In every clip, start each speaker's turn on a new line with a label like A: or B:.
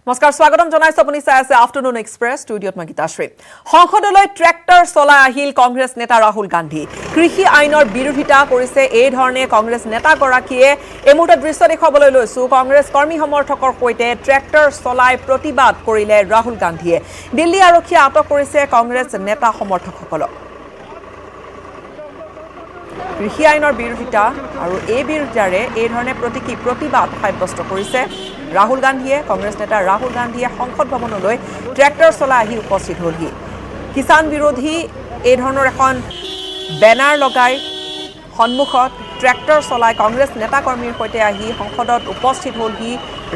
A: নমস্কাৰ স্বাগতম জনাইছো আপুনি চাই আছে আফটাৰনুন এক্সপ্ৰেছ ষ্টুডিঅত মই গীতাশ্ৰী সংসদলৈ ট্ৰেক্টৰ চলাই আহিল কংগ্ৰেছ নেতা ৰাহুল গান্ধী কৃষি আইনৰ বিৰোধিতা কৰিছে এই ধৰণে কংগ্ৰেছ নেতাগৰাকীয়ে এই মুহূৰ্তত দৃশ্য দেখুৱাবলৈ লৈছো কংগ্ৰেছ কৰ্মী সমৰ্থকৰ সৈতে ট্ৰেক্টৰ চলাই প্ৰতিবাদ কৰিলে ৰাহুল গান্ধীয়ে দিল্লী আৰক্ষীয়ে আটক কৰিছে কংগ্ৰেছ নেতা সমৰ্থকসকলক কৃষি আইনৰ বিৰোধিতা আৰু এই বিৰোধিতাৰে এই ধৰণে প্ৰতিবাদ সাব্যস্ত কৰিছে ৰাহুল গান্ধীয়ে কংগ্ৰেছ নেতা ৰাহুল গান্ধীয়ে সংসদ ভৱনলৈ ট্ৰেক্টৰ চলাই আহি উপস্থিত হ'লহি কিষাণ বিৰোধী এই ধৰণৰ এখন বেনাৰ লগাই সন্মুখত ট্ৰেক্টৰ চলাই কংগ্ৰেছ নেতা কৰ্মীৰ সৈতে আহি সংসদত উপস্থিত হ'লহি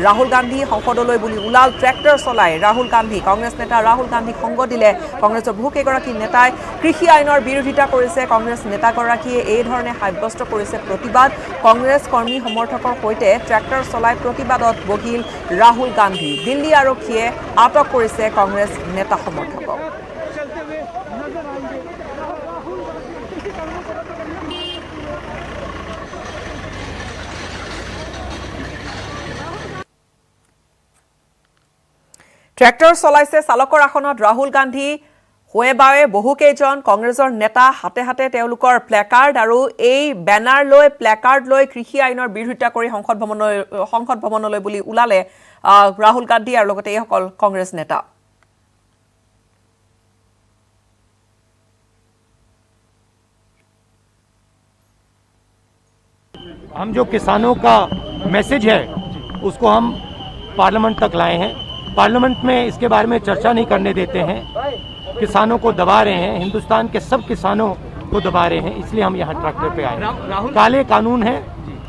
A: ৰাহুল গান্ধী সংসদলৈ বুলি উলাল ট্ৰেক্টৰ চলাই ৰাহুল গান্ধী কংগ্ৰেছ নেতা ৰাহুল গান্ধীক সংগ দিলে কংগ্ৰেছৰ বহুকেইগৰাকী নেতাই কৃষি আইনৰ বিৰোধিতা কৰিছে কংগ্ৰেছ নেতাগৰাকীয়ে এই ধৰণে সাব্যস্ত কৰিছে প্ৰতিবাদ কংগ্ৰেছ কৰ্মী সমৰ্থকৰ সৈতে ট্ৰেক্টৰ চলাই প্ৰতিবাদত বহিল ৰাহুল গান্ধী দিল্লী আৰক্ষীয়ে আটক কৰিছে কংগ্ৰেছ নেতা সমৰ্থকক ট্ৰেক্টৰ চলাইছে চালকৰ আসনত ৰাহুল গান্ধী হোৱেবাৱে বহুকেইজন কংগ্ৰেছৰ নেতা হাতে হাতে তেওঁলোকৰ প্লেকাৰ্ড আৰু এই বেনাৰ লৈ প্লেকাৰ্ড লৈ কৃষি আইনৰ বিৰোধিতা কৰি সংসদ ভৱনলৈ বুলি উলালে ৰাহুল গান্ধী আৰু লগতে এইসকল কংগ্ৰেছ নেতা
B: हम जो किसानों का मैसेज है उसको हम पार्लियामेंट तक लाए हैं पार्लियामेंट में इसके बारे में चर्चा नहीं करने देते हैं किसानों को दबा रहे हैं हिंदुस्तान के सब किसानों को दबा रहे हैं इसलिए हम यहाँ ट्रैक्टर पे आए काले कानून हैं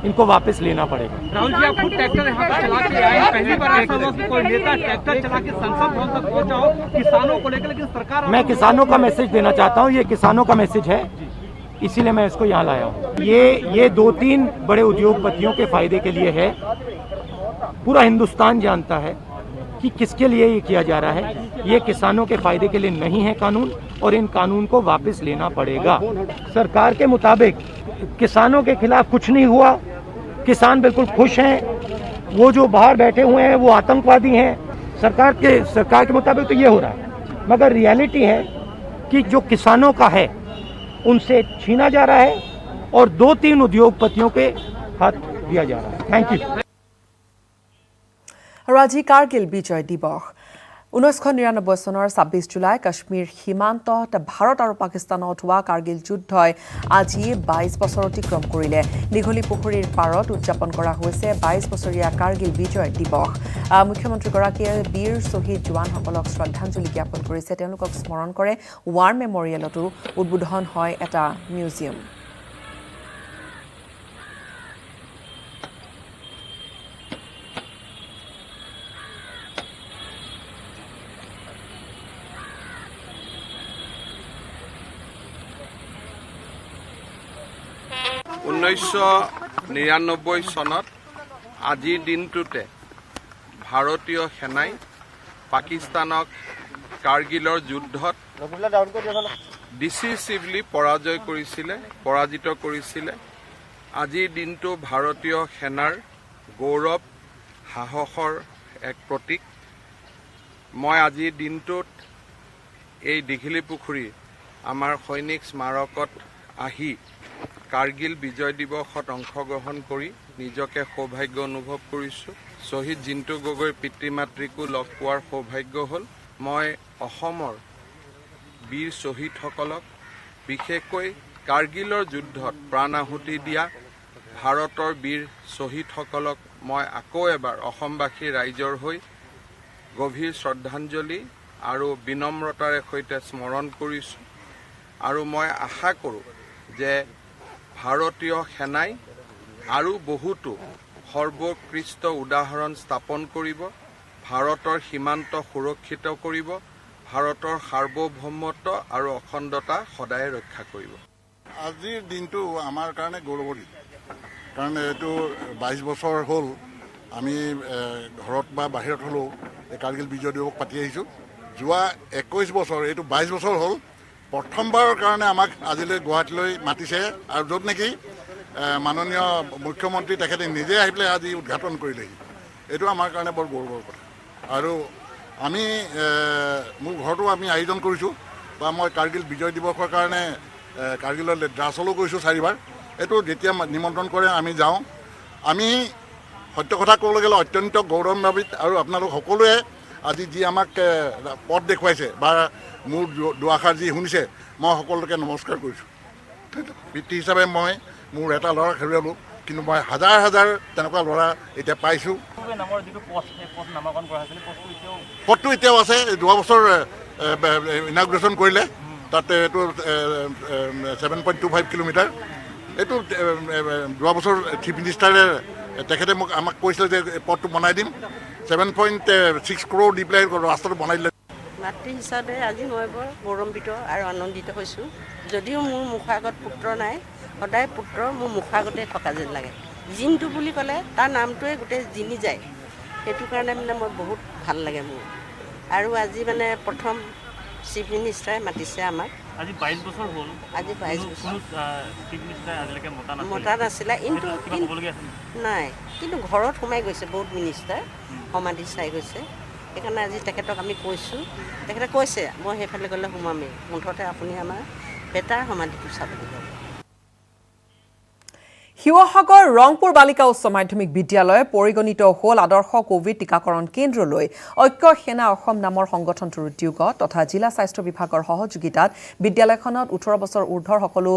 B: इनको वापस लेना पड़ेगा
C: राहुल जी आप खुद ट्रैक्टर यहाँ पर चला के आए पहली बार ऐसा हुआ कि कोई नेता ट्रैक्टर चला के संसद भवन तक पहुंचा हो किसानों को लेकर लेकिन सरकार
B: मैं किसानों का मैसेज देना चाहता हूँ ये किसानों का मैसेज है इसीलिए मैं इसको यहाँ लाया हूँ ये 2-3 बड़े उद्योगपतियों के फायदे के लिए है पूरा हिंदुस्तान जानता है कि किसके लिए ये किया जा रहा है ये किसानों के फायदे के लिए नहीं है कानून और इन कानून को वापस लेना पड़ेगा सरकार के मुताबिक किसानों के खिलाफ कुछ नहीं हुआ किसान बिल्कुल खुश हैं वो जो बाहर बैठे हुए हैं वो आतंकवादी हैं सरकार के मुताबिक तो ये हो रहा है मगर रियलिटी है कि जो किसानों का है उनसे छीना जा रहा है और 2-3 उद्योगपतियों के हाथ दिया जा रहा है थैंक यू
A: আজি কাৰ্গিল বিজয় দিৱস 1999 চনৰ 26 জুলাই কাশ্মীৰ সীমান্তত ভাৰত আৰু পাকিস্তানত হোৱা কাৰ্গিল যুদ্ধই আজি 22 বছৰ অতিক্ৰম কৰিলে দীঘলী পুখুৰীৰ পাৰত উদযাপন কৰা হৈছে 22 বছৰীয়া কাৰ্গিল বিজয় দিৱস মুখ্যমন্ত্ৰীগৰাকীয়ে বীৰ শ্বহীদ জোৱানসকলক শ্ৰদ্ধাঞ্জলি জ্ঞাপন কৰিছে তেওঁলোকক স্মৰণ কৰে ৱাৰ মেমৰিয়েলতো উদ্বোধন হয় এটা মিউজিয়াম
D: চনত আজিৰ দিনটোতে ভাৰতীয় সেনাই পাকিস্তানক কাৰ্গিলৰ যুদ্ধত ডিচিচিভলি পৰাজিত কৰিছিলে আজিৰ দিনটো ভাৰতীয় সেনাৰ গৌৰৱ সাহসৰ এক প্ৰতীক মই আজিৰ দিনটোত এই দীঘলী পুখুৰী আমাৰ সৈনিক স্মাৰকত আহি কাৰ্গিল বিজয় দিৱসত অংশগ্ৰহণ কৰি নিজকে সৌভাগ্য অনুভৱ কৰিছোঁ শ্বহীদ জিন্তু গগৈৰ পিতৃ মাতৃকো লগ পোৱাৰ সৌভাগ্য হ'ল মই অসমৰ বীৰ শ্বহীদসকলক বিশেষকৈ কাৰ্গিলৰ যুদ্ধত প্ৰাণ আহুতি দিয়া ভাৰতৰ বীৰ শ্বহীদসকলক মই আকৌ এবাৰ অসমবাসী ৰাইজৰ হৈ গভীৰ শ্ৰদ্ধাঞ্জলি আৰু বিনম্ৰতাৰে সৈতে স্মৰণ কৰিছোঁ আৰু মই আশা কৰোঁ যে ভাৰতীয় সেনাই আৰু বহুতো সৰ্বোৎকৃষ্ট উদাহৰণ স্থাপন কৰিব ভাৰতৰ সীমান্ত সুৰক্ষিত কৰিব ভাৰতৰ সাৰ্বভৌমত্ব আৰু অখণ্ডতা সদায় ৰক্ষা কৰিব
E: আজিৰ দিনটো আমাৰ কাৰণে গৌৰৱৰ দিন কাৰণ এইটো 22 বছৰ হ'ল আমি ঘৰত বা বাহিৰত হ'লেও এই কাৰ্গিল বিজয় দিৱস পাতি আহিছোঁ যোৱা 21 বছৰ এইটো 22 বছৰ হ'ল প্ৰথমবাৰৰ কাৰণে আমাক আজিলৈ গুৱাহাটীলৈ মাতিছে আৰু য'ত নেকি মাননীয় মুখ্যমন্ত্ৰী তেখেতে নিজে আহি পেলাই আজি উদ্ঘাটন কৰিলেহি এইটো আমাৰ কাৰণে বৰ গৌৰৱৰ কথা আৰু আমি মোৰ ঘৰতো আমি আয়োজন কৰিছোঁ বা মই কাৰ্গিল বিজয় দিৱসৰ কাৰণে কাৰ্গিললৈ দ্ৰাছলৈ গৈছোঁ 4বাৰ। এইটো যেতিয়া নিমন্ত্ৰণ কৰে আমি যাওঁ। আমি সত্য কথা ক'বলৈ গ'লে অত্যন্ত গৌৰৱান্বিত আৰু আপোনালোক সকলোৱে আজি যি আমাক পথ দেখুৱাইছে বা মোৰ দুআষাৰ যি শুনিছে মই সকলোকে নমস্কাৰ কৰিছোঁ। পিতৃ হিচাপে মই মোৰ এটা ল'ৰাক হেৰুৱালোঁ, কিন্তু মই হাজাৰ হাজাৰ তেনেকুৱা ল'ৰা এতিয়া পাইছোঁ। পথটো এতিয়াও আছে, 2 বছৰ ইনাগুৰেশ্যন কৰিলে। তাতে এইটো 7.25 কিলোমিটাৰ। এইটো 2 বছৰ চিফ মিনিষ্টাৰে তেখেতে আমাক কৈছিলে যে পথটো বনাই দিম। 7.6 crore দি পেলাই ৰাস্তাটো বনাই দিলে।
F: মাতৃ হিচাপে আজি মই বৰ গৌৰৱান্বিত আৰু আনন্দিত হৈছোঁ। যদিও মোৰ মুখৰ আগত পুত্ৰ নাই, সদায় পুত্ৰ মোৰ মুখৰ আগতে থকা যেন লাগে। জিনটো বুলি ক'লে তাৰ নামটোৱে গোটেই জিনি যায়, সেইটো কাৰণে মানে মই বহুত ভাল লাগে মোৰ। আৰু আজি মানে প্ৰথম চিফ মিনিষ্টাৰে মাতিছে আমাক।
G: আজি 22 বছৰ হ'ল।
F: আজি 22 বছৰ
G: চিফ মিনিষ্টাৰে আজিলৈকে
F: মতা নাছিলে, কিন্তু নাই, কিন্তু ঘৰত সোমাই গৈছে বহুত মিনিষ্টাৰ, সমাধি চাই গৈছে। সেইকাৰণে আজি তেখেতক আমি কৈছোঁ, তেখেতে কৈছে মই সেইফালে গ'লে সোমামেই, মুঠতে আপুনি আমাৰ বেটাৰ সমাধিটো চাবলৈ যাব।
A: শিৱসাগৰ ৰংপুৰ বালিকা উচ্চ মাধ্যমিক বিদ্যালয় পৰিগণিত হ'ল আদৰ্শ কোভিড টীকাকৰণ কেন্দ্ৰলৈ। ঐক্য সেনা অসম নামৰ সংগঠনটোৰ উদ্যোগত তথা জিলা স্বাস্থ্য বিভাগৰ সহযোগিতাত বিদ্যালয়খনত 18 বছৰ ঊৰ্ধৰ সকলো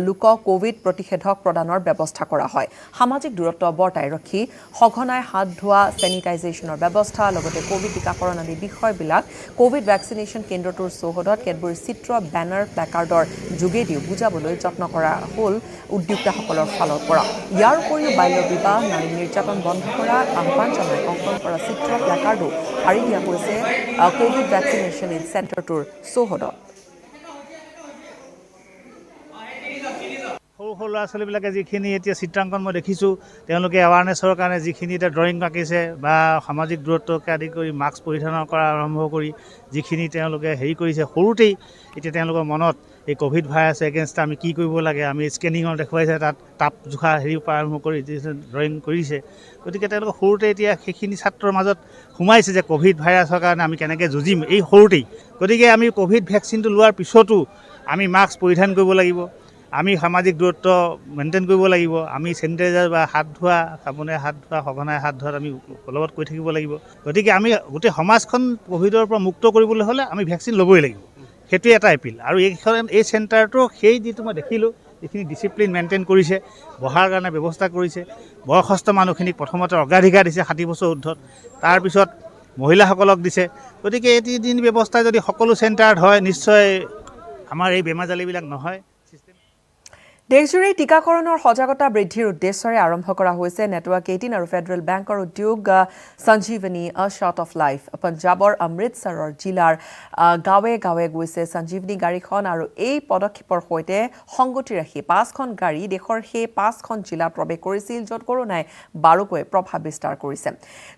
A: লোকক কোভিড প্ৰতিষেধক প্ৰদানৰ ব্যৱস্থা কৰা হয়। সামাজিক দূৰত্ব বৰ্তাই ৰাখি সঘনাই হাত ধোৱা, চেনিটাইজেশ্যনৰ ব্যৱস্থা, লগতে কোভিড টীকাকৰণ আদি বিষয়বিলাক কোভিড ভেকচিনেশ্যন কেন্দ্ৰটোৰ চৌহদত কেতবোৰ চিত্ৰ, বেনাৰ, প্লেকাৰ্ডৰ যোগেদিও বুজাবলৈ যত্ন কৰা হ'ল উদ্যোক্তাসকলৰ ফালৰ পৰা। ইয়াৰ উপৰিও বাল্য বিবাহ, নাৰী নিৰ্যাতন বন্ধ কৰাৰ আহ্বান জনাই অংকন কৰা চিত্ৰ, প্লেকাৰ্ডো আঁৰি দিয়া হৈছে কোভিড ভেকচিনেশ্যন চেণ্টাৰটোৰ চৌহদত।
G: সৰু সৰু ল'ৰা ছোৱালীবিলাকে যিখিনি এতিয়া চিত্ৰাংকন মই দেখিছোঁ, তেওঁলোকে এৱাৰনেছৰ কাৰণে যিখিনি এতিয়া ড্ৰয়িং আঁকিছে বা সামাজিক দূৰত্বকে আদি কৰি মাস্ক পৰিধানৰ কৰা আৰম্ভ কৰি যিখিনি তেওঁলোকে হেৰি কৰিছে, সৰুতেই এতিয়া তেওঁলোকৰ মনত এই ক'ভিড ভাইৰাছ এগেইনষ্ট আমি কি কৰিব লাগে, আমি স্কেনিঙত দেখুৱাইছে, তাত তাপ জোখা হেৰিৰ পৰা আৰম্ভ কৰি ড্ৰয়িং কৰিছে। গতিকে তেওঁলোকে সৰুতে এতিয়া সেইখিনি ছাত্ৰৰ মাজত সোমাইছে যে ক'ভিড ভাইৰাছৰ কাৰণে আমি কেনেকৈ যুঁজিম এই সৰুতেই। গতিকে আমি ক'ভিড ভেকচিনটো লোৱাৰ পিছতো আমি মাস্ক পৰিধান কৰিব লাগিব, আমি সামাজিক দূৰত্ব মেইনটেইন কৰিব লাগিব, আমি চেনিটাইজাৰ বা হাত ধোৱা, চাবোনেৰে হাত ধোৱা, সঘনাই হাত ধোৱাত আমি বলবৎ কৰি থাকিব লাগিব। গতিকে আমি গোটেই সমাজখন ক'ভিডৰ পৰা মুক্ত কৰিবলৈ হ'লে আমি ভেকচিন ল'বই লাগিব, সেইটোৱে এটা এপিল। আৰু এই চেণ্টাৰটো সেই যিটো মই দেখিলোঁ, যিখিনি ডিচিপ্লিন মেইনটেইন কৰিছে, বহাৰ কাৰণে ব্যৱস্থা কৰিছে, বয়সস্থ মানুহখিনিক প্ৰথমতে অগ্ৰাধিকাৰ দিছে 60 বছৰ ঊৰ্ধত, তাৰপিছত মহিলাসকলক দিছে। গতিকে এই তিনিদিন ব্যৱস্থা যদি সকলো চেণ্টাৰত হয়, নিশ্চয় আমাৰ এই বেমাৰ-জালিবিলাক নহয়।
A: দেশজুৰি টীকাকৰণৰ সজাগতা বৃদ্ধিৰ উদ্দেশ্যৰে আৰম্ভ কৰা হৈছে নেটৱৰ্ক 18 আৰু ফেডাৰেল বেংকৰ উদ্যোগ সঞ্জীৱনী আ শ্বট অফ লাইফ। পঞ্জাৱৰ অমৃতসৰৰ জিলাৰ গাঁৱে গাঁৱে গৈছে সঞ্জীৱনী গাড়ীখন আৰু এই পদক্ষেপৰ সৈতে সংগতি ৰাখি 5খন গাড়ী দেশৰ সেই 5খন জিলাত প্ৰৱেশ কৰিছিল, য'ত কৰোনাই বাৰুকৈ প্ৰভাৱ বিস্তাৰ কৰিছে,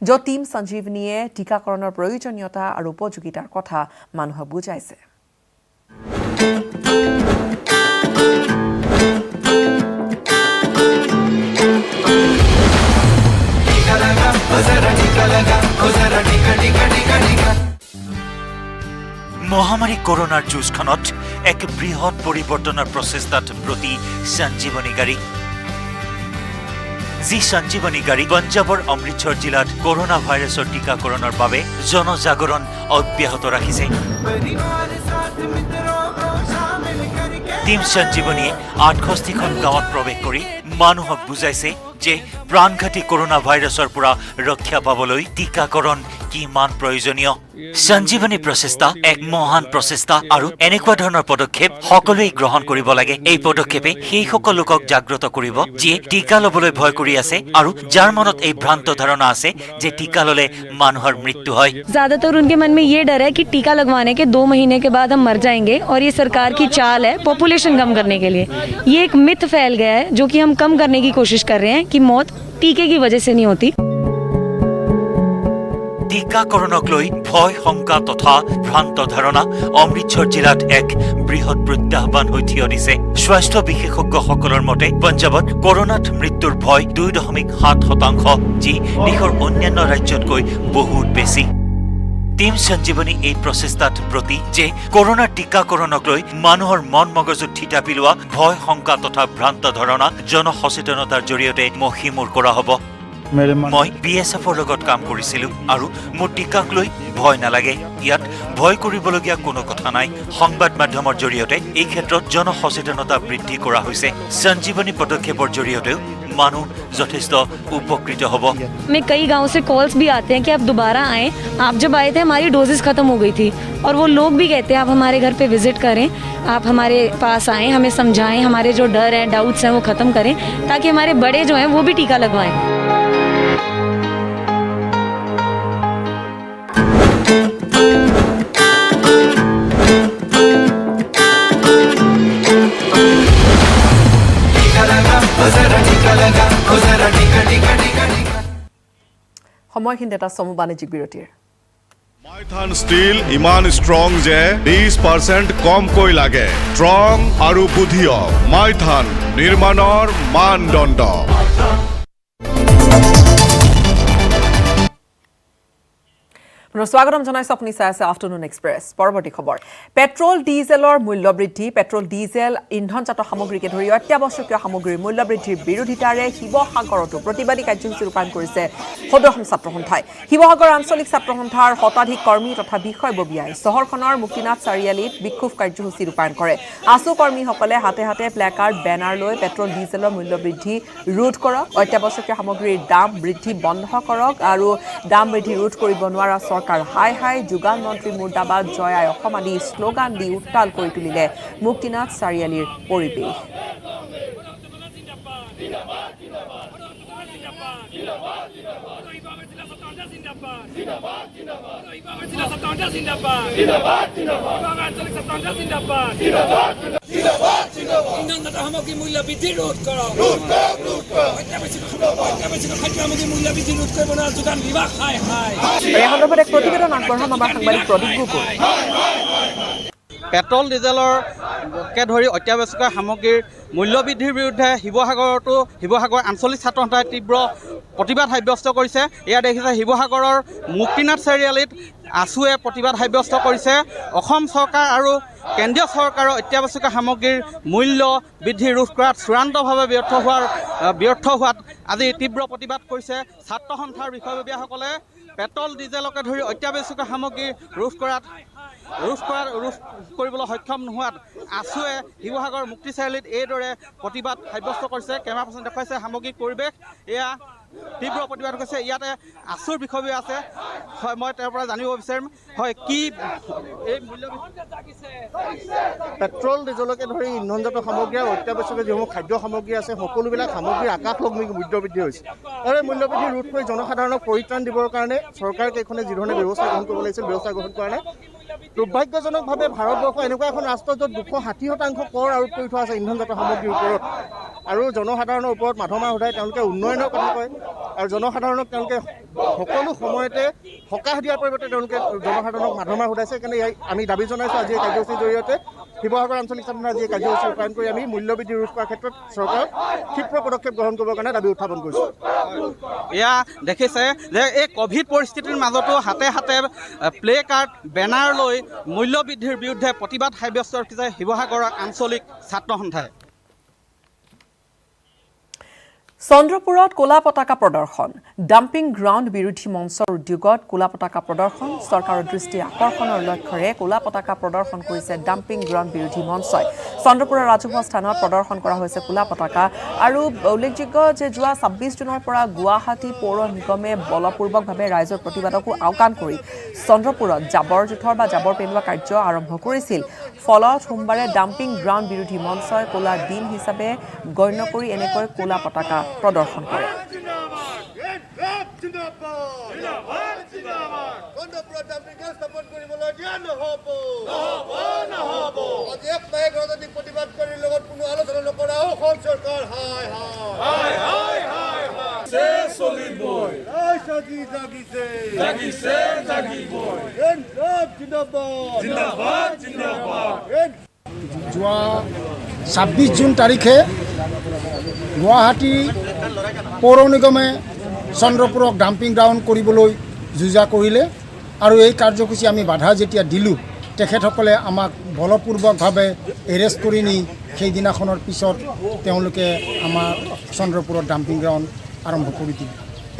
A: য'ত টীম সঞ্জীৱনীয়ে টীকাকৰণৰ প্ৰয়োজনীয়তা আৰু উপযোগিতাৰ কথা মানুহক বুজাইছে।
H: মহামাৰী কৰোনাৰ যুঁজখনত এক বৃহৎ পৰিৱৰ্তনৰ প্ৰচেষ্টাত ব্ৰতী সঞ্জীৱনী গাড়ী। যি সঞ্জীৱনী গাড়ী পঞ্জাৱৰ অমৃতসৰ জিলাত কৰোনা ভাইৰাছৰ টীকাকৰণৰ বাবে জনজাগৰণ অব্যাহত ৰাখিছে। টিম সঞ্জীৱনীয়ে 68খন গাঁৱত প্ৰৱেশ কৰি মানুহক বুজাইছে যে প্ৰাণঘাতী কৰোনা ভাইৰাছৰ পৰা ৰক্ষা পাবলৈ টীকাকৰণ কিমান প্ৰয়োজনীয়। সঞ্জীৱনী প্ৰচেষ্টা এক মহান প্ৰচেষ্টা আৰু এনেকুৱা ধৰণৰ পদক্ষেপ সকলোৱে গ্ৰহণ কৰিব লাগে। এই পদক্ষেপে সেই সকল লোকক জাগ্ৰত কৰিব যিয়ে টীকা ল'বলৈ ভয় কৰি আছে আৰু যাৰ মনত এই ভ্ৰান্ত ধাৰণা আছে যে টীকা ল'লে মানুহৰ মৃত্যু হয়।
I: ज्यादातर उनके मन में ये डर है कि टीका लगवाने के 2 महीने के बाद हम मर जाएंगे और ये सरकार की चाल है पॉपुलेशन कम करने के लिए। ये एक मिथ फैल गया है जो कि हम कम करने की कोशिश कर रहे हैं कि मौत टीके की वजह से नहीं होती।
H: টীকাকৰণক লৈ ভয়, শংকা তথা ভ্ৰান্ত ধাৰণা অমৃতসৰ জিলাত এক বৃহৎ প্ৰত্যাহ্বান হৈ থিয় দিছে। স্বাস্থ্য বিশেষজ্ঞসকলৰ মতে পঞ্জাৱত কৰোনাত মৃত্যুৰ ভয় 2.7%, যি দেশৰ অন্যান্য ৰাজ্যতকৈ বহুত বেছি। টিম সঞ্জীৱনী এই প্ৰচেষ্টাত ব্ৰতী যে কৰোনা টীকাকৰণক লৈ মানুহৰ মন মগজুত থিতা পেলোৱা ভয় শংকা তথা ভ্ৰান্ত ধাৰণা জনসচেতনতাৰ জৰিয়তে মষিমূৰ কৰা হ'ব। মই BSFৰ লগত কাম কৰিছিলো আৰু মোৰ টীকাক লৈ ভয় নালাগে। ইয়াত ভয় কৰিবলগীয়া কোনো কথা নাই। সংবাদ মাধ্যমৰ জৰিয়তে এই ক্ষেত্ৰত জনসচেতনতা বৃদ্ধি কৰা হৈছে। সঞ্জীৱনী পদক্ষেপৰ জৰিয়তেও মানুহ যথেষ্ট উপকৃত হ'ব।
I: में कई गांव से कॉल्स भी आते हैं कि आप दोबारा आएं, आप जब आए थे हमारी डोजेस खत्म हो गई थी, और वो लोग भी कहते हैं आप हमारे घर पे विजिट करें, आप हमारे पास आएं, हमें समझाएं, हमारे जो डर हैं डाउट्स हैं वो खत्म करें, ताकि हमारे बड़े जो हैं वो भी टीका लगवाएं।
A: সময়খিনিত এটা চমু বাণিজ্যিক বিৰতিৰ।
J: মাইথান ষ্টিল ইমান ষ্ট্ৰং যে 20% কমকৈ লাগে। ষ্ট্ৰং আৰু বুদ্ধিয় মাইথান নিৰ্মাণৰ মানদণ্ড।
A: স্বাগতম জনাইছো, আপুনি চাই আছে আফটাৰনুন এক্সপ্ৰেছ। পৰৱৰ্তী খবৰ, পেট্ৰল ডিজেলৰ মূল্য বৃদ্ধি। পেট্ৰল ডিজেল ইন্ধনজাত সামগ্ৰীকে ধৰি অত্যাৱশ্যকীয় সামগ্ৰীৰ মূল্য বৃদ্ধিৰ বিৰোধিতাৰে শিৱসাগৰতো প্ৰতিবাদী কাৰ্যসূচী ৰূপায়ণ কৰিছে সদৌ অসম ছাত্ৰ সন্থাই। শিৱসাগৰ আঞ্চলিক ছাত্ৰ সন্থাৰ শতাধিক কৰ্মী তথা বিষয়ববীয়াই চহৰখনৰ মুক্তিনাথ চাৰিআলিত বিক্ষোভ কাৰ্যসূচী ৰূপায়ণ কৰে। আছু কৰ্মীসকলে হাতে হাতে প্লেকাৰ্ড বেনাৰ লৈ পেট্ৰল ডিজেলৰ মূল্য বৃদ্ধি ৰোধ কৰক, অত্যাৱশ্যকীয় সামগ্ৰীৰ দাম বৃদ্ধি বন্ধ কৰক আৰু দাম বৃদ্ধি ৰোধ কৰিব নোৱাৰা চৰকাৰ হাই হাই, যোগান মন্ত্ৰী মুৰ্দাবাদ, জয় আই অসম আদি শ্লোগান দি উত্তাল কৰি তুলিলে মুক্তিনাথ চাৰিআলিৰ পৰিৱেশ। এই সন্দৰ্ভত এক প্ৰতিবেদন আগবঢ়াম আমাৰ সাংবাদিক প্ৰদীপ গগৈ।
C: পেট্ৰল ডিজেলৰকে ধৰি অত্যাৱশ্যকীয় সামগ্ৰীৰ মূল্য বৃদ্ধিৰ বিৰুদ্ধে শিৱসাগৰ আঞ্চলিক ছাত্ৰ সন্থাই তীব্ৰ প্ৰতিবাদ সাব্যস্ত কৰিছে। এয়া দেখিছে শিৱসাগৰৰ মুক্তিনাথ চাৰিআলিত আছুৱে প্ৰতিবাদ সাব্যস্ত কৰিছে। অসম চৰকাৰ আৰু কেন্দ্ৰীয় চৰকাৰৰ অত্যাৱশ্যকীয় সামগ্ৰীৰ মূল্য বৃদ্ধি ৰোধ কৰাত চূড়ান্তভাৱে ব্যৰ্থ হোৱাত আজি তীব্ৰ প্ৰতিবাদ কৰিছে ছাত্ৰ সন্থাৰ বিষয়ববীয়াসকলে। পেট্ৰল ডিজেলকে ধৰি অত্যাৱশ্যকীয় সামগ্ৰী ৰোধ কৰিবলৈ সক্ষম নোহোৱাত আছুৱে শিৱসাগৰ মুক্তি চাৰিআলিত এইদৰে প্ৰতিবাদ সাব্যস্ত কৰিছে। কেমেৰা পাৰ্চন দেখুৱাইছে সামগ্ৰিক পৰিৱেশ, এয়া তীব্ৰ প্ৰতিবাদ কৰিছে। ইয়াতে আছুৰ বিষয়ববীয়া আছে, হয় মই তেওঁৰ পৰা জানিব বিচাৰিম, হয় কি এই মূল্য
K: পেট্ৰল ডিজেলকে ধৰি ইন্ধনজাত সামগ্ৰী আৰু অত্যাৱশ্যকীয় যিসমূহ খাদ্য সামগ্ৰী আছে সকলোবিলাক সামগ্ৰীৰ আকাশলংঘী মূল্যবৃদ্ধি হৈছে। আৰু এই মূল্যবৃদ্ধি ৰোধ কৰি জনসাধাৰণক পৰিত্ৰাণ দিবৰ কাৰণে চৰকাৰ কেইখনে যিধৰণে ব্যৱস্থা গ্ৰহণ কৰিব লাগিছিল ব্যৱস্থা গ্ৰহণ কৰা নাই। দুৰ্ভাগ্যজনকভাৱে ভাৰতবৰ্ষ এনেকুৱা এখন ৰাষ্ট্ৰ য'ত 260% কৰ আৰোপ কৰি থোৱা আছে ইন্ধনজাত সামগ্ৰীৰ ওপৰত, আৰু জনসাধাৰণৰ ওপৰত মাধমাৰ সোধাই তেওঁলোকে উন্নয়নৰ কথা কয়, আৰু জনসাধাৰণক তেওঁলোকে সকলো সময়তে সকাহ দিয়াৰ পৰিৱৰ্তে তেওঁলোকে জনসাধাৰণক মাধমাৰ সোধাইছে। সেইকাৰণে আমি দাবী জনাইছোঁ আজি এই কাৰ্যসূচীৰ জৰিয়তে শিৱসাগৰ আঞ্চলিক ছাত্ৰ সন্থাই আজি এই কাৰ্যসূচী ৰূপায়ণ কৰি আমি মূল্যবৃদ্ধি ৰোধ কৰাৰ ক্ষেত্ৰত চৰকাৰক ক্ষীপ্ৰ পদক্ষেপ গ্ৰহণ কৰিবৰ কাৰণে দাবী উত্থাপন কৰিছোঁ।
C: এয়া দেখিছে যে এই ক'ভিড পৰিস্থিতিৰ মাজতো হাতে হাতে প্লে কাৰ্ড বেনাৰ লৈ মূল্য বৃদ্ধিৰ বিৰুদ্ধে প্ৰতিবাদ সাব্যস্ত কৰিছে শিৱসাগৰৰ আঞ্চলিক ছাত্ৰ সন্থাই।
A: চন্দ্ৰপুৰত ক'লা পতাকা প্ৰদৰ্শন। ডাম্পিং গ্ৰাউণ্ড বিৰোধী মঞ্চৰ উদ্যোগত ক'লা পতাকা প্ৰদৰ্শন। চৰকাৰৰ দৃষ্টি আকৰ্ষণৰ লক্ষ্যৰে ক'লা পতাকা প্ৰদৰ্শন কৰিছে ডাম্পিং গ্ৰাউণ্ড বিৰোধী মঞ্চই। চন্দ্ৰপুৰৰ ৰাজহুৱা স্থানত প্ৰদৰ্শন কৰা হৈছে ক'লা পতাকা। আৰু উল্লেখযোগ্য যে যোৱা 26 জুনৰ পৰা গুৱাহাটী পৌৰ নিগমে বলপূৰ্বকভাৱে ৰাইজৰ প্ৰতিবাদকো আওকাণ কৰি চন্দ্ৰপুৰত জাবৰ জোঁথৰ বা জাবৰ পেলোৱা কাৰ্য আৰম্ভ কৰিছিল। ফলত সোমবাৰে ডাম্পিং গ্ৰাউণ্ড বিৰোধী মঞ্চই ক'লা দিন হিচাপে গণ্য কৰি এনেকৈ ক'লা পতাকা প্ৰদৰ্শন কৰে।
K: যোৱা 26 জুন তাৰিখে গুৱাহাটী পৌৰ নিগমে চন্দ্ৰপুৰক ডাম্পিং গ্ৰাউণ্ড কৰিবলৈ যুঁজা কৰিলে।
L: আৰু এই কাৰ্যসূচী আমি বাধা যেতিয়া দিলোঁ তেখেতসকলে আমাক বলপূৰ্বকভাৱে এৰেষ্ট কৰি নি সেইদিনাখনৰ পিছত তেওঁলোকে আমাৰ চন্দ্ৰপুৰত ডাম্পিং গ্ৰাউণ্ড আৰম্ভ কৰি দিলে।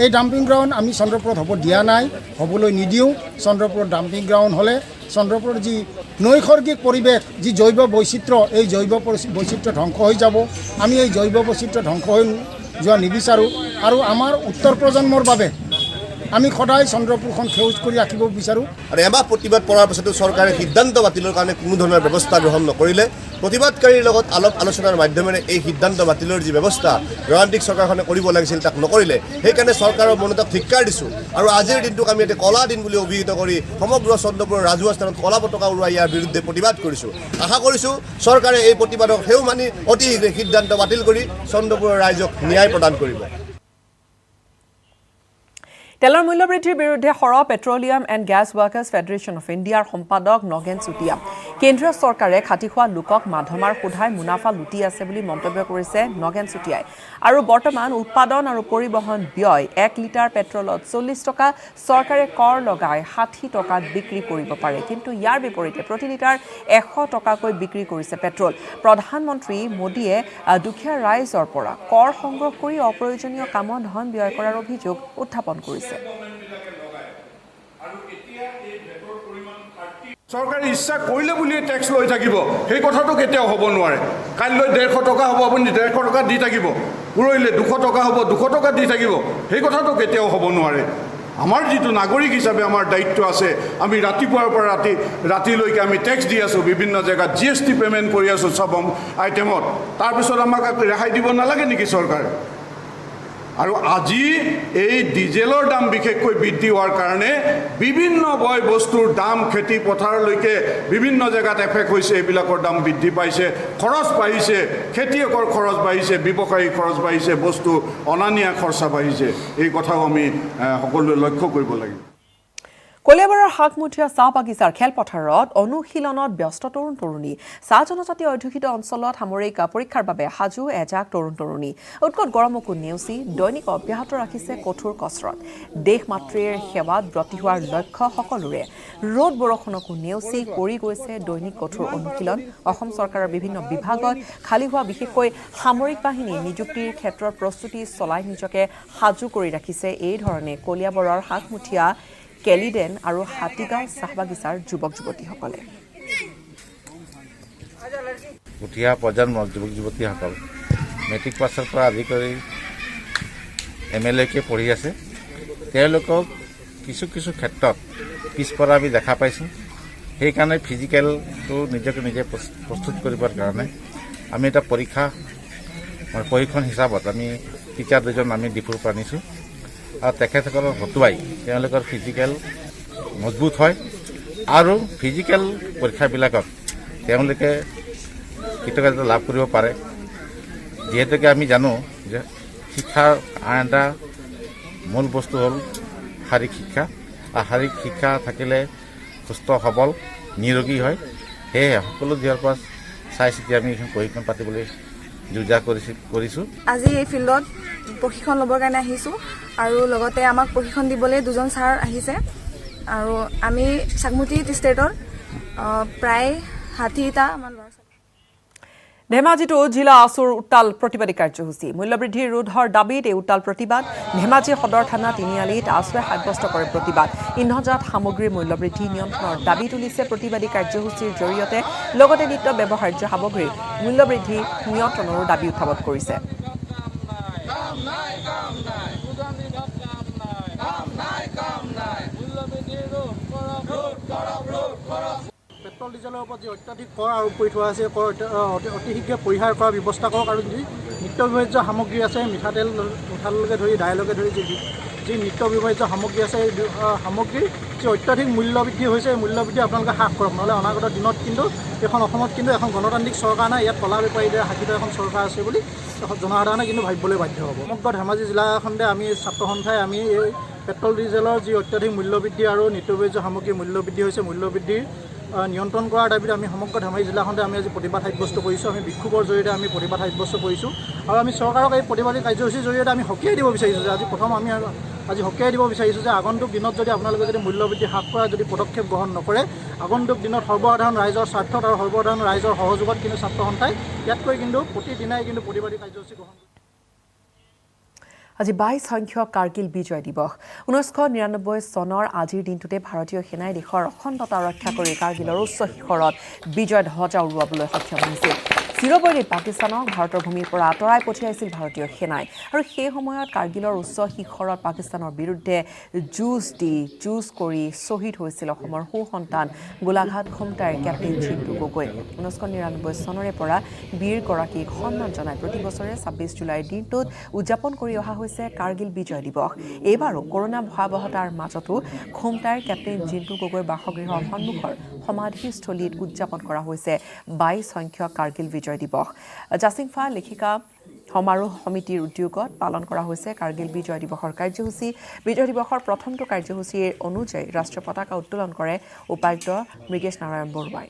L: এই ডাম্পিং গ্ৰাউণ্ড আমি চন্দ্ৰপুৰত হ'ব দিয়া নাই, হ'বলৈ নিদিওঁ। চন্দ্ৰপুৰত ডাম্পিং গ্ৰাউণ্ড হ'লে চন্দ্ৰপুৰৰ যি নৈসৰ্গিক পৰিৱেশ, যি জৈৱ বৈচিত্ৰ্য, এই জৈৱ বৈচিত্ৰ্য ধ্বংস হৈ যাব। আমি এই জৈৱ বৈচিত্ৰ্য ধ্বংস হৈ যোৱা নিবিচাৰোঁ আৰু আমাৰ উত্তৰ প্ৰজন্মৰ বাবে আমি সদায় চন্দ্ৰপুৰখন সেউজ কৰি ৰাখিব বিচাৰোঁ।
M: আৰু এমাহ প্ৰতিবাদ কৰাৰ পিছতো চৰকাৰে সিদ্ধান্ত বাতিলৰ কাৰণে কোনো ধৰণৰ ব্যৱস্থা গ্ৰহণ নকৰিলে। প্ৰতিবাদকাৰীৰ লগত আলোচনাৰ মাধ্যমেৰে এই সিদ্ধান্ত বাতিলৰ যি ব্যৱস্থা গণতান্ত্ৰিক চৰকাৰখনে কৰিব লাগিছিল তাক নকৰিলে। সেইকাৰণে চৰকাৰৰ মনোতাক ধিক্কাৰ দিছোঁ আৰু আজিৰ দিনটোক আমি এতিয়া কলা দিন বুলি অভিহিত কৰি সমগ্ৰ চন্দ্ৰপুৰৰ ৰাজহুৱা স্থানত কলা পতাকা উৰুৱাই ইয়াৰ বিৰুদ্ধে প্ৰতিবাদ কৰিছোঁ। আশা কৰিছোঁ চৰকাৰে এই প্ৰতিবাদক সেও মানি অতি শীঘ্ৰে সিদ্ধান্ত বাতিল কৰি চন্দ্ৰপুৰৰ ৰাইজক ন্যায় প্ৰদান কৰিব।
A: তেলৰ মূল্য বৃদ্ধিৰ বিৰুদ্ধে সৰহ petroleum and gas workers federation of ইণ্ডিয়াৰ সম্পাদক নগেন চুতীয়া কেন্দ্ৰীয় চৰকাৰে খাটি খোৱা লোকক মাধমাৰ সোধাই মুনাফা লুটি আছে বুলি মন্তব্য কৰিছে নগেন চুতীয়াই। আৰু বৰ্তমান উৎপাদন আৰু পৰিবহণ ব্যয় 1 লিটাৰ পেট্ৰলত 40 টকা চৰকাৰে কৰ লগাই 60 টকাত বিক্ৰী কৰিব পাৰে, কিন্তু ইয়াৰ বিপৰীতে প্ৰতি লিটাৰ 100 টকাকৈ বিক্ৰী কৰিছে পেট্ৰল। প্ৰধানমন্ত্ৰী মোদীয়ে দুখীয়া ৰাইজৰ পৰা কৰ সংগ্ৰহ কৰি অপ্ৰয়োজনীয় কামত ধন ব্যয় কৰাৰ অভিযোগ উত্থাপন কৰিছে।
N: চৰকাৰে ইচ্ছা কৰিলে বুলিয়ে টেক্স লৈ থাকিব সেই কথাটো কেতিয়াও হ'ব নোৱাৰে। কাইলৈ 150 টকা হ'ব, আপুনি 150 টকা দি থাকিব, পৰহিলে 200 টকা হ'ব, 200 টকা দি থাকিব, সেই কথাটো কেতিয়াও হ'ব নোৱাৰে। আমাৰ যিটো নাগৰিক হিচাপে আমাৰ দায়িত্ব আছে, আমি ৰাতিপুৱাৰ পৰা ৰাতিলৈকে আমি টেক্স দি আছোঁ, বিভিন্ন জেগাত GST পে'মেণ্ট কৰি আছোঁ চব আইটেমত। তাৰপিছত আমাক ৰেহাই দিব নালাগে নেকি চৰকাৰে? আৰু আজি এই ডিজেলৰ দাম বিশেষকৈ বৃদ্ধি হোৱাৰ কাৰণে বিভিন্ন বয় বস্তুৰ দাম খেতি পথাৰলৈকে বিভিন্ন জেগাত এফেক্ট হৈছে। এইবিলাকৰ দাম বৃদ্ধি পাইছে, খৰচ বাঢ়িছে, খেতিয়কৰ খৰচ বাঢ়িছে, ব্যৱসায়ী খৰচ বাঢ়িছে, বস্তু অনা নিয়া খৰচা বাঢ়িছে। এই কথাও আমি সকলোৱে লক্ষ্য কৰিব লাগিব।
A: কলিয়াবৰৰ হাকমুঠীয়া চাহ বাগিচাৰ খেলপথাৰত অনুশীলনত ব্যস্ত তৰুণ তৰুণী। চাহ জনজাতি অধ্যুষিত অঞ্চলত সামৰিক পৰীক্ষাৰ বাবে সাজু এজাক তৰুণ তৰুণী। উৎকট গৰমকো নেওচি দৈনিক অব্যাহত ৰাখিছে কঠোৰ কচৰৎ। দেশ মাতৃৰ সেৱাত ব্ৰতী হোৱাৰ লক্ষ্য সকলোৰে। ৰ'দ বৰষুণকো নেওচি কৰি গৈছে দৈনিক কঠোৰ অনুশীলন। অসম চৰকাৰৰ বিভিন্ন বিভাগত খালী হোৱা বিশেষকৈ সামৰিক বাহিনী নিযুক্তিৰ ক্ষেত্ৰত প্ৰস্তুতি চলাই নিজকে সাজু কৰি ৰাখিছে এই ধৰণে কলিয়াবৰৰ হাকমুঠীয়া কেলিডেন আৰু হাতীগাঁও চাহ বাগিচাৰ যুৱক যুৱতীসকলে।
O: উঠি অহা প্ৰজন্মৰ যুৱক যুৱতীসকল মেট্ৰিক পাছৰ পৰা আদি কৰি MLA-লৈকে পঢ়ি আছে। তেওঁলোকক কিছু কিছু ক্ষেত্ৰত পিছপৰা আমি দেখা পাইছোঁ। সেইকাৰণে ফিজিকেলটো নিজকে নিজে প্ৰস্তুত কৰিবৰ কাৰণে আমি এটা প্ৰশিক্ষণ হিচাপত আমি টিচাৰ দুজন আমি ডিপুৰ পৰা আনিছোঁ আৰু তেখেতসকলক হতুৱাই তেওঁলোকৰ ফিজিকেল মজবুত হয় আৰু ফিজিকেল পৰীক্ষাবিলাকত তেওঁলোকে কৃতকাৰ্যতা লাভ কৰিব পাৰে। যিহেতুকে আমি জানো যে শিক্ষাৰ আন এটা মূল বস্তু হ'ল শাৰীৰিক শিক্ষা, আৰু শাৰীৰিক শিক্ষা থাকিলে সুস্থ সবল নিৰোগী হয়। সেয়ে সকলো দিশৰ পৰা চাই চিতি আমি এইখন প্ৰশিক্ষণ পাতিবলৈ যোজা কৰিছোঁ।
P: আজি এই ফিল্ডত প্ৰশিক্ষণ ল'বৰ কাৰণে আহিছোঁ আৰু লগতে আমাক প্ৰশিক্ষণ দিবলৈ 2জন ছাৰ আহিছে আৰু আমি চাকমুটি ষ্টেটৰ প্ৰায় 60টা আমাৰ ল'ৰা ছোৱালী।
A: ধেমাজিতো জিলা আছুৰ উত্তাল প্ৰতিবাদী কাৰ্যসূচী। মূল্যবৃদ্ধিৰ ৰোধৰ দাবীত এই উত্তাল প্ৰতিবাদ। ধেমাজি সদৰ থানা তিনিআলিত আছুৱে সাব্যস্ত কৰে প্ৰতিবাদ। ইন্ধনজাত সামগ্ৰীৰ মূল্যবৃদ্ধি নিয়ন্ত্ৰণৰ দাবী তুলিছে প্ৰতিবাদী কাৰ্যসূচীৰ জৰিয়তে। লগতে নিত্য ব্যৱহাৰ্য সামগ্ৰীৰ মূল্যবৃদ্ধি নিয়ন্ত্ৰণৰো দাবী উত্থাপন কৰিছে।
K: পেট্ৰল ডিজেলৰ ওপৰত যি অত্যাধিক কৰ আৰোপ কৰি থোৱা আছে, কৰ অতি শীঘ্ৰে পৰিহাৰ কৰাৰ ব্যৱস্থা কৰক আৰু যি নিত্য ব্যৱহাৰ্য সামগ্ৰী আছে, মিঠাতেলকে ধৰি দাইলকে ধৰি যি নিত্য ব্যৱহাৰ্য সামগ্ৰী আছে, এই সামগ্ৰীৰ যি অত্যাধিক মূল্যবৃদ্ধি হৈছে, এই মূল্যবৃদ্ধি আপোনালোকে হ্ৰাস কৰক। নহ'লে অনাগত দিনত কিন্তু অসমত কিন্তু এখন গণতান্ত্ৰিক চৰকাৰ নাই, ইয়াত কলা বেপাৰীৰে শাসিত এখন চৰকাৰ আছে বুলি জনসাধাৰণে কিন্তু ভাবিবলৈ বাধ্য হ'ব। সমগ্ৰ ধেমাজি জিলাখনতে আমি ছাত্ৰ সন্থাই আমি এই পেট্ৰল ডিজেলৰ যি অত্যাধিক মূল্যবৃদ্ধি আৰু নিত্য ব্যৱহাৰ্য সামগ্ৰীৰ মূল্যবৃদ্ধি হৈছে, মূল্যবৃদ্ধিৰ নিয়ন্ত্ৰণ কৰাৰ দাবীত আমি সমগ্ৰ ধেমাজি জিলাখনতে আমি আজি প্ৰতিবাদ সাব্যস্ত কৰিছোঁ। আমি বিক্ষোভৰ জৰিয়তে আমি প্ৰতিবাদ সাব্যস্ত কৰিছোঁ আৰু আমি চৰকাৰক এই প্ৰতিবাদী কাৰ্যসূচীৰ জৰিয়তে আমি সকীয়াই দিব বিচাৰিছোঁ যে আজি প্ৰথম আমি আজি সকীয়াই দিব বিচাৰিছোঁ যে আগন্তুক দিনত যদি আপোনালোকে যদি মূল্যবৃদ্ধি হ্ৰাস কৰাৰ যদি পদক্ষেপ গ্ৰহণ নকৰে আগন্তুক দিনত সৰ্বসাধাৰণ ৰাইজৰ স্বাৰ্থত আৰু সৰ্বসাধাৰণ ৰাইজৰ সহযোগত কিন্তু ছাত্ৰ সন্থাই ইয়াতকৈ কিন্তু প্ৰতিদিনাই কিন্তু প্ৰতিবাদী কাৰ্যসূচী গ্ৰহণ কৰিব।
A: আজি 22 সংখ্যক কাৰ্গিল বিজয় দিৱস 1999 চনৰ আজিৰ দিনটোতে ভাৰতীয় সেনাই দেশৰ অখণ্ডতা ৰক্ষা কৰি কাৰ্গিলৰ উচ্চ শিখৰত বিজয় ধ্বজা উৰুৱাবলৈ সক্ষম হৈছিল চিৰবৈৰী পাকিস্তানক ভাৰতৰ ভূমিৰ পৰা আঁতৰাই পঠিয়াইছিল ভাৰতীয় সেনাই আৰু সেই সময়ত কাৰ্গিলৰ উচ্চ শিখৰত পাকিস্তানৰ বিৰুদ্ধে যুঁজ কৰি শ্বহীদ হৈছিল অসমৰ সুসন্তান গোলাঘাট খুমটাইৰ কেপ্টেইন জিন্তু গগৈ 1999 চনৰে পৰা বীৰগৰাকীক সন্মান জনাই প্ৰতি বছৰে 26 জুলাইৰ দিনটোত উদযাপন কৰি অহা হৈছে কাৰ্গিল বিজয় দিৱস এইবাৰো কৰোনা ভয়াৱহতাৰ মাজতো খুমটাইৰ কেপ্টেইন জিন্তু গগৈৰ বাসগৃহৰ সন্মুখৰ সমাধিস্থলীত উদযাপন কৰা হৈছে 22 সংখ্যক কাৰ্গিল বিজয় দিৱস জাচিংফা লেখিকা সমাৰোহ সমিতিৰ উদ্যোগত পালন কৰা হৈছে কাৰ্গিল বিজয় দিৱসৰ কাৰ্যসূচী বিজয় দিৱসৰ প্ৰথমটো কাৰ্যসূচীৰ অনুযায়ী ৰাষ্ট্ৰীয় পতাকা উত্তোলন কৰে উপায়ুক্ত মৃগেশ নাৰায়ণ বৰুৱাই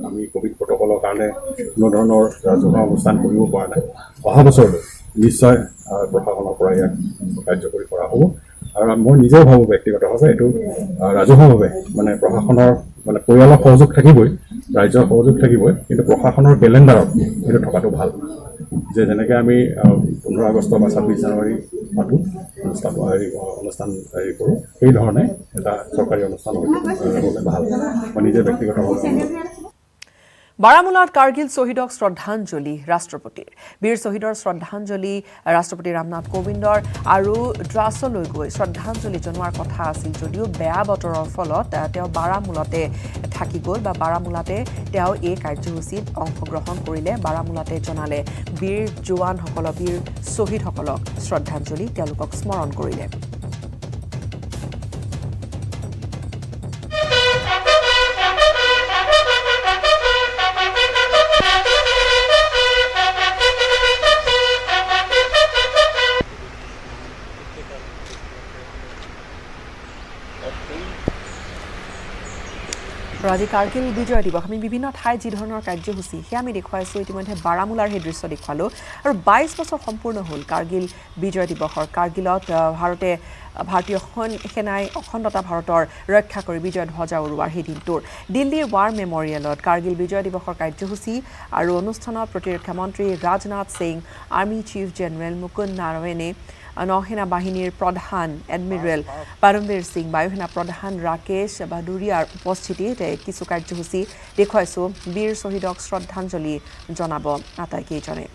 Q: আমি কোভিড প্ৰটকলৰ কাৰণে কোনো ধৰণৰ ৰাজহুৱা অনুষ্ঠান কৰিব পৰা নাই অহা বছৰলৈ নিশ্চয় প্ৰশাসনৰ পৰা ইয়াক কাৰ্যকৰী কৰা হ'ব আৰু মই নিজেও ভাবোঁ ব্যক্তিগতভাৱে এইটো ৰাজহুৱাভাৱে মানে প্ৰশাসনৰ মানে পৰিয়ালৰ সহযোগ থাকিবই ৰাজ্যৰ সহযোগ থাকিবই কিন্তু প্ৰশাসনৰ কেলেণ্ডাৰত এইটো থকাটো ভাল যে যেনেকৈ আমি 15 আগষ্ট বা 26 জানুৱাৰী পাতোঁ অনুষ্ঠান হেৰি কৰোঁ সেইধৰণে এটা চৰকাৰী অনুষ্ঠান হ'লে ভাল মই নিজে ব্যক্তিগতভাৱে
A: বাৰামুলাত কাৰ্গিল শ্বহীদক শ্ৰদ্ধাঞ্জলি ৰাষ্ট্ৰপতিৰ বীৰ শ্বহীদৰ শ্ৰদ্ধাঞ্জলি ৰাষ্ট্ৰপতি ৰামনাথ কোবিন্দৰ আৰু ড্ৰাছলৈ গৈ শ্ৰদ্ধাঞ্জলি জনোৱাৰ কথা আছিল যদিও বেয়া বতৰৰ ফলত তেওঁ বাৰামুলাতে থাকি গ'ল বা বাৰামুলাতে তেওঁ এই কাৰ্যসূচীত অংশগ্ৰহণ কৰিলে বাৰামুলাতে জনালে বীৰ জোৱানসকলক বীৰ শ্বহীদসকলক শ্ৰদ্ধাঞ্জলি তেওঁলোকক স্মৰণ কৰিলে আজি কাৰ্গিল বিজয় দিৱস আমি বিভিন্ন ঠাইত যি ধৰণৰ কাৰ্যসূচী সেয়া আমি দেখুৱাইছোঁ ইতিমধ্যে বাৰামুলাৰ সেই দৃশ্য দেখুৱালোঁ আৰু 22 বছৰ সম্পূৰ্ণ হ'ল কাৰ্গিল বিজয় দিৱসৰ কাৰ্গিলত ভাৰতীয় সেনাই অখণ্ডতা ভাৰতৰ ৰক্ষা কৰি বিজয় ধ্বজা উৰুৱাৰ সেই দিনটোৰ দিল্লীৰ ৱাৰ মেমৰিয়েলত কাৰ্গিল বিজয় দিৱসৰ কাৰ্যসূচী আৰু অনুষ্ঠানত প্ৰতিৰক্ষা মন্ত্ৰী Rajnath Singh army chief general Mukund নাৰায়ণে নৌসেনা বাহিনীৰ প্ৰধান এডমিৰেল পৰমবীৰ সিং বায়ুসেনা প্ৰধান ৰাকেশ বাদুৰিয়াৰ উপস্থিতিত কিছু কাৰ্যসূচী দেখুৱাইছোঁ বীৰ শ্বহীদক শ্ৰদ্ধাঞ্জলি জনাব আটাইকেইজনে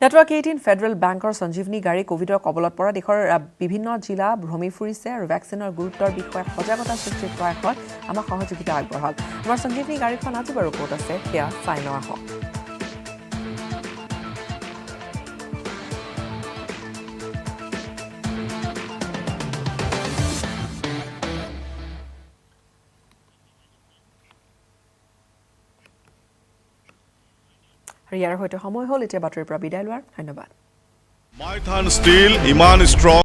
A: নেটৱৰ্ক 18 ফেডাৰেল বেংকৰ সঞ্জীৱনী গাড়ী কোভিডৰ কবলত পৰা দেশৰ বিভিন্ন জিলা ভ্ৰমি ফুৰিছে আৰু ভেকচিনৰ গুৰুত্বৰ বিষয়ে সজাগতা সৃষ্টিৰ প্ৰয়াসত আমাক সহযোগিতা আগবঢ়াল আমাৰ সঞ্জীৱনী গাড়ীখন আজি বাৰু ক'ত আছে সেয়া চাই লোৱা হওক ইয়াৰ সৈতে সময় হ'ল এতিয়া বাতৰিৰ পৰা বিদায় লোৱাৰ ধন্যবাদ
J: মাইথান ষ্টীল ইমান ষ্ট্ৰং